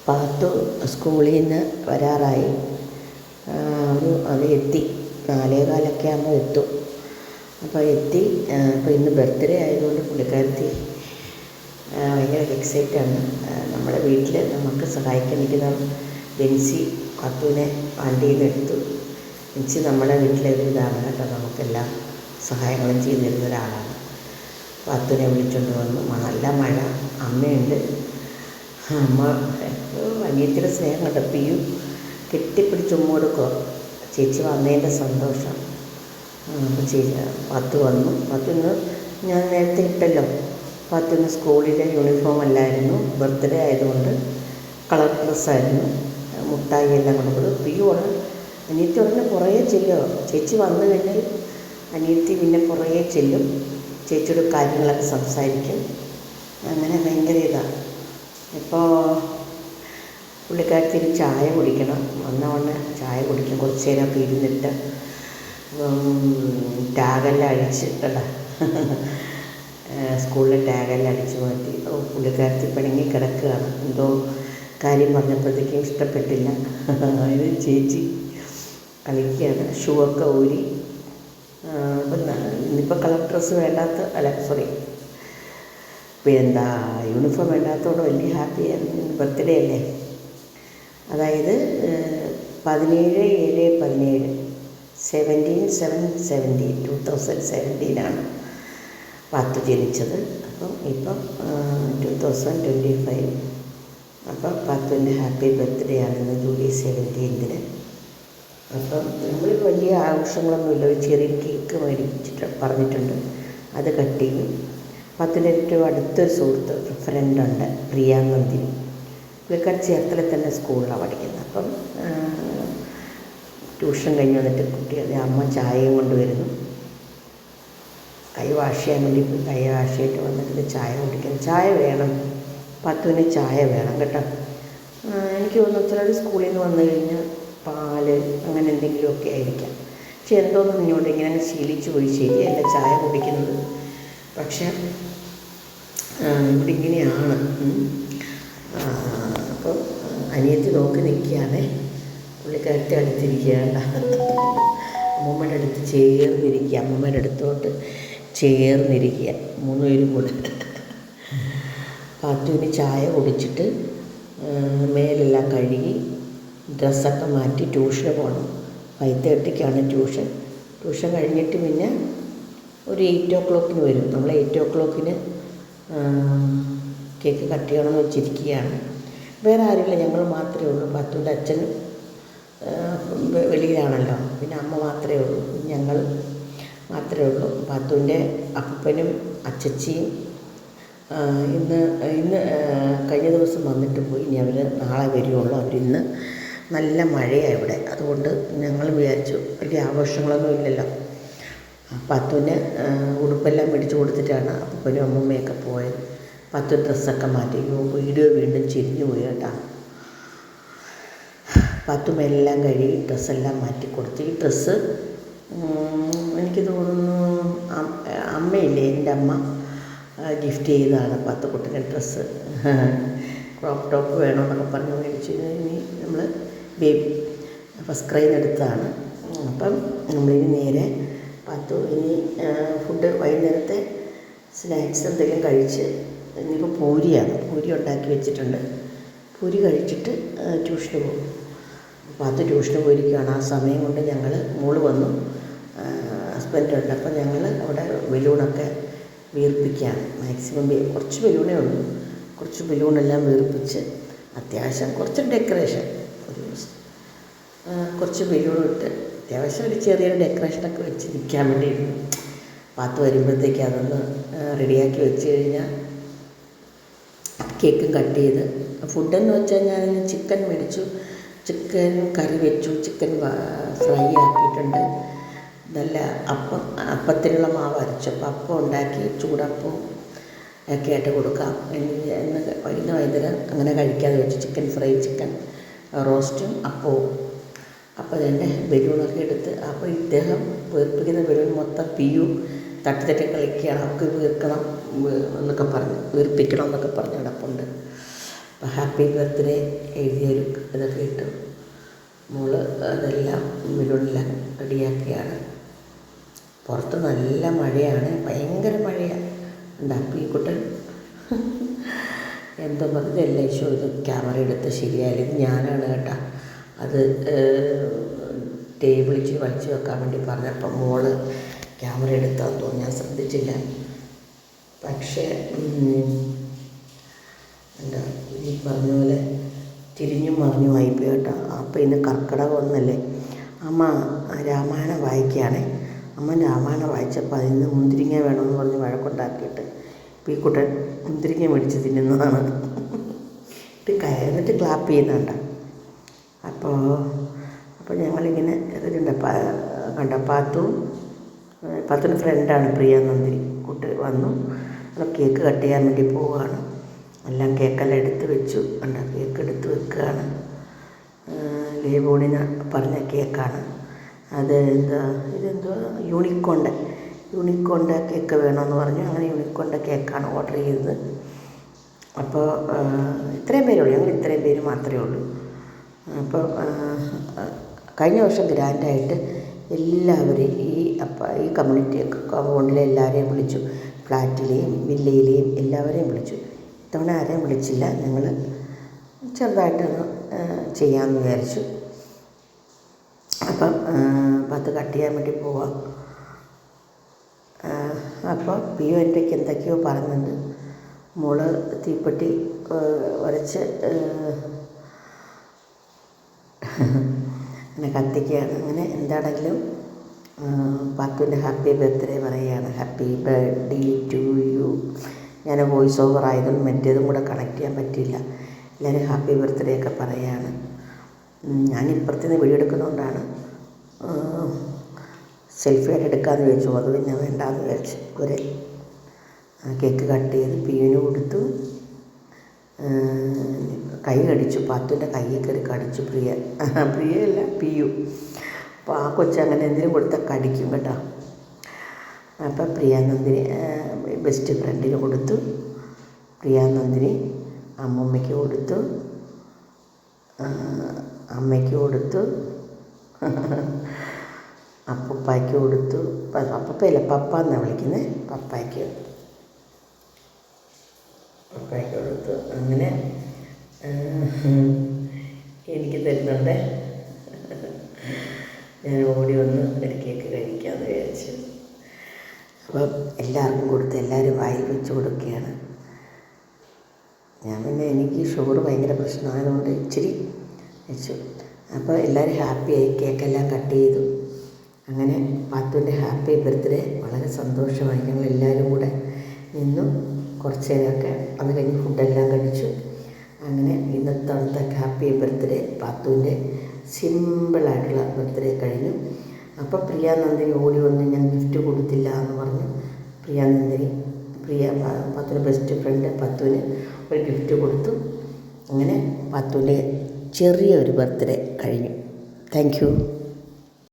പാത്തു സ്കൂളിൽ നിന്ന് വരാറായി. അത് എത്തി 4:15 ആകുമ്പോൾ എത്തും. അപ്പോൾ എത്തി. അപ്പോൾ ഇന്ന് ബർത്ത്ഡേ ആയതുകൊണ്ട് പുള്ളിക്കാരത്തി ഭയങ്കര എക്സൈറ്റാണ്. നമ്മുടെ വീട്ടിൽ നമുക്ക് സഹായിക്കാൻ നിൽക്കുന്ന ബെൻസി പാത്തുവിനെ വണ്ടിയിൽ നിന്ന് എടുത്തു. ബെൻസി നമ്മുടെ വീട്ടിലെ ഒരു ഇതാണ് കേട്ടോ, നമുക്കെല്ലാം സഹായങ്ങളും ചെയ്തു തരുന്ന ഒരാളാണ്. പാത്തുവിനെ വിളിച്ചുകൊണ്ട് വന്നു. നല്ല മഴ. അമ്മയുണ്ട്. അമ്മ അനിയത്തിയുടെ സ്നേഹം കണ്ട പിയു കെട്ടിപ്പിടിച്ച് ഉമ്മ കൊടുക്കുക. ചേച്ചി വന്നതിൻ്റെ സന്തോഷം. അപ്പോൾ പത്ത് വന്നു. പത്തിന്ന് ഞാൻ നേരത്തെ ഇട്ടല്ലോ. പത്തിന്ന് സ്കൂളിലെ യൂണിഫോം അല്ലായിരുന്നു, ബർത്ത്ഡേ ആയതുകൊണ്ട് കളർ ഡ്രസ്സായിരുന്നു. മുട്ടായി എല്ലാം കൊണ്ടുപോയി പിയുവാണ്. അനിയത്തി ഉടനെ പുറകെ ചെല്ലുക. ചേച്ചി വന്നു കഴിഞ്ഞാൽ അനിയത്തി പിന്നെ പുറകെ ചെല്ലും. ചേച്ചിയോട് കാര്യങ്ങളൊക്കെ സംസാരിക്കും. അങ്ങനെ ഭയങ്കര ഇതാണ്. ഇപ്പോൾ പുള്ളിക്കാരത്തിന് ചായ കുടിക്കണം. വന്ന ചായ കുടിക്കും. കുറച്ച് നേരമൊക്കെ ഇരുന്നിട്ട് ടാഗെല്ലാം അടിച്ച് കേട്ടോ, സ്കൂളിലെ ടാഗെല്ലാം അടിച്ച് മാറ്റി. പുള്ളിക്കാരത്തി പിണങ്ങി കിടക്കുകയാണ്. എന്തോ കാര്യം പറഞ്ഞപ്പോഴത്തേക്കും ഇഷ്ടപ്പെട്ടില്ല. അതിന് ചേച്ചി കളിക്കുകയാണ്. ഷൂ ഒക്കെ ഊരി. ഇന്നിപ്പോൾ കളർ ഡ്രസ്സ് വേണ്ടാത്ത എന്താ യൂണിഫോം വേണ്ടാത്തതുകൊണ്ട് വലിയ ഹാപ്പിയായിരുന്നു. ബർത്ത്ഡേ അല്ലേ. അതായത് 17/7/17 2017 പാത്തു ജനിച്ചത്. അപ്പം ഇപ്പം 2025. അപ്പം പാത്തുവിൻ്റെ ഹാപ്പി ബർത്ത്ഡേ ആണെന്ന് ജൂലൈ 17. അപ്പം നമ്മൾ വലിയ ആഘോഷങ്ങളൊന്നുമില്ല. ഒരു ചെറിയ കേക്ക് മേടിച്ചിട്ട് പറഞ്ഞിട്ടുണ്ട്, അത് കട്ട് ചെയ്യും. പാത്തുവിൻ്റെ ഏറ്റവും അടുത്തൊരു സുഹൃത്ത് ഫ്രണ്ടുണ്ട്, പ്രിയ നന്ദിനി. പുള്ളിക്കാരി ചേർത്തല തന്നെ സ്കൂളിലാണ് പഠിക്കുന്നത്. അപ്പം ട്യൂഷൻ കഴിഞ്ഞ് വന്നിട്ട് കുട്ടികളുടെ അമ്മ ചായയും കൊണ്ടുവരുന്നു. കൈ വാഷ് ചെയ്യാൻ വേണ്ടി കൈ വാഷ് ചെയ്തിട്ട് വന്നിട്ട് ചായ കുടിക്കണം. ചായ വേണം, പാത്തുവിന് ചായ വേണം കേട്ടോ. എനിക്ക് തോന്നുന്നു ചിലർ സ്കൂളിൽ നിന്ന് വന്നു കഴിഞ്ഞാൽ പാല് അങ്ങനെ എന്തെങ്കിലുമൊക്കെ ആയിരിക്കാം. പക്ഷെ എന്തോന്നും ഇങ്ങോട്ട് ഇങ്ങനെ ശീലിച്ചു പോയി. ശരിയല്ല ചായ കുടിക്കുന്നത്. പക്ഷെ ഇവിടെ ഇങ്ങനെയാണ്. അപ്പോൾ അനിയത്തി നോക്കി നിൽക്കുകയാണ്. പുള്ളിക്കാരത്തെ അടുത്തിരിക്കുകയാണ്. അമ്മൂമ്മയുടെ അടുത്ത് ചേർന്നിരിക്കുക. അമ്മൂമ്മയുടെ അടുത്തോട്ട് ചേർന്നിരിക്കുക. 3 പേരും കൂടെ. പാത്തുവിന് ചായ കുടിച്ചിട്ട് മേലെല്ലാം കഴുകി ഡ്രസ്സൊക്കെ മാറ്റി ട്യൂഷന് പോകണം. 5:30 ട്യൂഷൻ കഴിഞ്ഞിട്ട് പിന്നെ ഒരു 8 o'clock വരും. നമ്മൾ 8 o'clock കേക്ക് കട്ട് ചെയ്യണമെന്ന് വെച്ചിരിക്കുകയാണ്. വേറെ ആരുമില്ല, ഞങ്ങൾ മാത്രമേ ഉള്ളൂ. പാത്തുവിൻ്റെ അച്ഛൻ വെളിയിലാണല്ലോ, പിന്നെ അമ്മ മാത്രമേ ഉള്ളൂ, ഞങ്ങൾ മാത്രമേ ഉള്ളൂ. പാത്തുവിൻ്റെ അപ്പനും അച്ചച്ചിയും ഇന്ന് കഴിഞ്ഞ ദിവസം വന്നിട്ട് പോയി. ഇനി അവർ നാളെ വരുവുള്ളൂ. അവരിന്ന് നല്ല മഴയാണ് ഇവിടെ. അതുകൊണ്ട് ഞങ്ങൾ വിചാരിച്ചു വലിയ ആഘോഷങ്ങളൊന്നും ഇല്ലല്ലോ. പാത്തുവിന് ഉടുപ്പെല്ലാം മേടിച്ച് കൊടുത്തിട്ടാണ് അപ്പനും അമ്മൂമ്മയൊക്കെ പോയത്. പാത്തു ഡ്രസ്സൊക്കെ മാറ്റി. വീഡിയോ വീണ്ടും ചിരിഞ്ഞു പോയി കേട്ടോ. പാത്തുമെല്ലാം കഴുകി ഡ്രസ്സെല്ലാം മാറ്റി കൊടുത്തു. ഈ ഡ്രസ്സ് എനിക്ക് തോന്നുന്നു അമ്മയില്ലേ, എൻ്റെ അമ്മ ഗിഫ്റ്റ് ചെയ്തതാണ് പാത്തുക്കുട്ടൻ്റെ ഡ്രസ്സ്. ക്രോപ്പ് ടോപ്പ് വേണമെന്നൊക്കെ പറഞ്ഞ് മേടിച്ചു. ഇനി നമ്മൾ ബേബി ഫസ്റ്റ് ക്രൈയിൽ നിന്ന് എടുത്തതാണ്. അപ്പം നമ്മളിനി നേരെ പാത്തു ഇനി ഫുഡ് വൈകുന്നേരത്തെ സ്നാക്സ് എന്തെങ്കിലും കഴിച്ച്, ഇനിയിപ്പോൾ പൂരി ഉണ്ടാക്കി വെച്ചിട്ടുണ്ട്. പൂരി കഴിച്ചിട്ട് ട്യൂഷന് പോകും. പാത്തു ട്യൂഷന് പോയിരിക്കുകയാണ്. ആ സമയം കൊണ്ട് ഞങ്ങൾ മോള് വന്നു, ഹസ്ബൻഡുണ്ട്. അപ്പം ഞങ്ങൾ അവിടെ ബലൂണൊക്കെ വീർപ്പിക്കുകയാണ്. മാക്സിമം കുറച്ച് ബലൂണേ ഉള്ളൂ. കുറച്ച് ബലൂണെല്ലാം വീർപ്പിച്ച് അത്യാവശ്യം കുറച്ച് ഡെക്കറേഷൻ, കുറച്ച് ബലൂൺ ഇട്ട് അത്യാവശ്യം ഒരു ചെറിയൊരു ഡെക്കറേഷനൊക്കെ വെച്ച് നിൽക്കാൻ വേണ്ടിയിരുന്നു. പാത്തു വരുമ്പോഴത്തേക്ക് അതൊന്ന് റെഡിയാക്കി വെച്ച് കഴിഞ്ഞാൽ കേക്കും കട്ട് ചെയ്ത്. ഫുഡെന്ന് വെച്ചാൽ ഞാൻ ചിക്കൻ മേടിച്ചു, ചിക്കൻ കറി വെച്ചു, ചിക്കൻ ഫ്രൈ ആക്കിയിട്ടുണ്ട്. നല്ല അപ്പത്തിനുള്ള മാവ് അരച്ചു. അപ്പോൾ അപ്പം ഉണ്ടാക്കി ചൂടപ്പം ഒക്കെ ആയിട്ട് കൊടുക്കാം എന്ന് വൈകുന്നേരം അങ്ങനെ കഴിക്കാതെ വെച്ചു. ചിക്കൻ ഫ്രൈ, ചിക്കൻ റോസ്റ്റും അപ്പവും. അപ്പോൾ അതിൻ്റെ ബലൂണൊക്കെ എടുത്ത്, അപ്പോൾ ഇദ്ദേഹം വീർപ്പിക്കുന്ന ബലൂൺ മൊത്തം പിയു തട്ടി കളിക്കുകയാണ്. അവർക്ക് വീർക്കണം എന്നൊക്കെ പറഞ്ഞ് വീർപ്പിക്കണം എന്നൊക്കെ പറഞ്ഞ് കിടപ്പുണ്ട്. അപ്പോൾ ഹാപ്പി ബർത്ത്ഡേ എഴുതിയൊരു ഇതൊക്കെ ഇട്ടു. മോള് അതെല്ലാം ബലൂണെല്ലാം റെഡിയാക്കിയാണ്. പുറത്ത് നല്ല മഴയാണ്, ഭയങ്കര മഴയാണ്. അപ്പോൾ ഈ കുട്ടൻ എന്തോ പറഞ്ഞത് എല്ലാ ഇഷ്യൂ ഇത് ക്യാമറ എടുത്ത് ശരിയായില്ല. ഇത് ഞാനാണ് കേട്ടോ അത് ടേബിളിൽ വലിച്ചു വെക്കാൻ വേണ്ടി പറഞ്ഞപ്പം മോള് ക്യാമറ എടുത്താന്ന് തോന്നുന്നു, ഞാൻ ശ്രദ്ധിച്ചില്ല. പക്ഷേ എന്താ ഈ പറഞ്ഞ പോലെ തിരിഞ്ഞും മറിഞ്ഞും ആയിപ്പോയി കേട്ടോ. അപ്പോൾ ഇന്ന് കർക്കിടകം ഒന്നല്ലേ, അമ്മ രാമായണം വായിക്കുകയാണേ. അമ്മ രാമായണം വായിച്ചപ്പോൾ അതിന് മുന്തിരിങ്ങ വേണമെന്ന് പറഞ്ഞ് വഴക്കുണ്ടാക്കിയിട്ട് ഇപ്പോൾ ഈ കുട്ടൻ മുന്തിരിങ്ങ മേടിച്ച് തിന്നുന്നതാണ്. എന്നിട്ട് ക്ലാപ്പ് ചെയ്യുന്നുണ്ട്. അപ്പോൾ ഞങ്ങളിങ്ങനെ ഇതിലുണ്ട് കണ്ട പാത്തുവിന് ഫ്രണ്ടാണ് പ്രിയ നന്ദിനി. കുട്ടി വന്നു, അപ്പോൾ കേക്ക് കട്ട് ചെയ്യാൻ വേണ്ടി പോവുകയാണ്. എല്ലാം കേക്കെല്ലാം എടുത്ത് വെച്ചു. കേക്ക് എടുത്ത് വെക്കുകയാണ്. ലേബോണിന് പറഞ്ഞ കേക്കാണ് അത്. ഇതെന്തോ യൂണിക്കോണ്ട കേക്ക് വേണമെന്ന് പറഞ്ഞു. അങ്ങനെ യൂണിക്കോണ്ട കേക്കാണ് ഓർഡർ ചെയ്തത്. അപ്പോൾ ഇത്രയും പേരുള്ളൂ, ഞങ്ങൾ ഇത്രയും പേര് മാത്രമേ ഉള്ളൂ. അപ്പോൾ കഴിഞ്ഞ വർഷം ഗ്രാൻഡായിട്ട് എല്ലാവരെയും ഈ കമ്മ്യൂണിറ്റി കോമ്പൗണ്ടിലെ എല്ലാവരെയും വിളിച്ചു. ഫ്ലാറ്റിലെയും വില്ലയിലെയും എല്ലാവരെയും വിളിച്ചു. ഇത്തവണ ആരെയും വിളിച്ചില്ല. ഞങ്ങൾ ചെറുതായിട്ടൊന്ന് ചെയ്യാമെന്ന് വിചാരിച്ചു. അപ്പം 10 കട്ട് ചെയ്യാൻ വേണ്ടി പോവാം. അപ്പോൾ പിയോ എൻ്റെക്ക് എന്തൊക്കെയോ പറയുന്നുണ്ട്. മോള് തീപ്പെട്ടി ഉരച്ച് അങ്ങനെ കത്തിക്കുകയാണ്. അങ്ങനെ എന്താണെങ്കിലും പാത്തുവിൻ്റെ ഹാപ്പി ബർത്ത്ഡേ പറയുകയാണ്. Happy birthday to you. ഞാൻ വോയിസ് ഓവർ ആയതുകൊണ്ട് മറ്റേതും കൂടെ കണക്ട് ചെയ്യാൻ പറ്റിയില്ല. എല്ലാവരും ഹാപ്പി ബർത്ത്ഡേ ഒക്കെ പറയുകയാണ്. ഞാൻ ഇപ്പുറത്തുനിന്ന് വീഡിയോ എടുക്കുന്നതുകൊണ്ടാണ് സെൽഫി ആയിട്ട് എടുക്കാമെന്ന് ചോദിച്ചു. അത് പിന്നെ വേണ്ടാന്ന് വിചാരിച്ചു. ഒരു കേക്ക് കട്ട് ചെയ്ത് പിയുവിന് കൊടുത്തു. കൈ കടിച്ചു, പാത്തുവിൻ്റെ കയ്യിൽ കയറി കടിച്ചു പ്രിയയല്ല പിയു. അപ്പോൾ ആ കൊച്ചങ്ങനെ എന്തെങ്കിലും കൊടുത്താൽ കടിക്കും കേട്ടോ. അപ്പം പ്രിയാനന്ദിനി ബെസ്റ്റ് ഫ്രണ്ടിന് കൊടുത്തു. പ്രിയാനന്ദിനി അമ്മമ്മയ്ക്ക് കൊടുത്തു, അമ്മയ്ക്ക് കൊടുത്തു, അപ്പൂപ്പായ്ക്ക് കൊടുത്തു. അപ്പൂപ്പയല്ല, പപ്പ എന്നാണ് വിളിക്കുന്നത്. പപ്പായ്ക്ക് കൊടുത്തു. അങ്ങനെ എനിക്ക് തരുന്നുണ്ട്. ഞാൻ ഓടി വന്ന് ഒരു കേക്ക് കഴിക്കാമെന്ന് വിചാരിച്ചു. അപ്പം എല്ലാവർക്കും കൊടുത്ത് എല്ലാവരും വായിൽ വെച്ച് കൊടുക്കുകയാണ്. ഞാൻ പിന്നെ എനിക്ക് ഷുഗർ ഭയങ്കര പ്രശ്നമായതുകൊണ്ട് ഇച്ചിരി വെച്ചു. അപ്പോൾ എല്ലാവരും ഹാപ്പിയായി, കേക്കെല്ലാം കട്ട് ചെയ്തു. അങ്ങനെ പാത്തുവിൻ്റെ ഹാപ്പി ബർത്ത്ഡേ വളരെ സന്തോഷമായി. ഞങ്ങൾ എല്ലാവരും കൂടെ നിന്നു കുറച്ച് നേരമൊക്കെ. അത് കഴിഞ്ഞ് ഫുഡെല്ലാം കഴിച്ചു. അങ്ങനെ ഇന്നത്തെ ഹാപ്പി ബർത്ത്ഡേ പാത്തുവിൻ്റെ സിമ്പിളായിട്ടുള്ള ബർത്ത്ഡേ കഴിഞ്ഞു. അപ്പോൾ പ്രിയാനന്ദിനി ഓടി വന്ന് ഞാൻ ഗിഫ്റ്റ് കൊടുത്തില്ല എന്ന് പറഞ്ഞു. പാത്തുവിൻ്റെ ബെസ്റ്റ് ഫ്രണ്ട് പാത്തുവിന് ഒരു ഗിഫ്റ്റ് കൊടുത്തു. അങ്ങനെ പാത്തുവിൻ്റെ ചെറിയൊരു ബർത്ത്ഡേ കഴിഞ്ഞു. Thank you.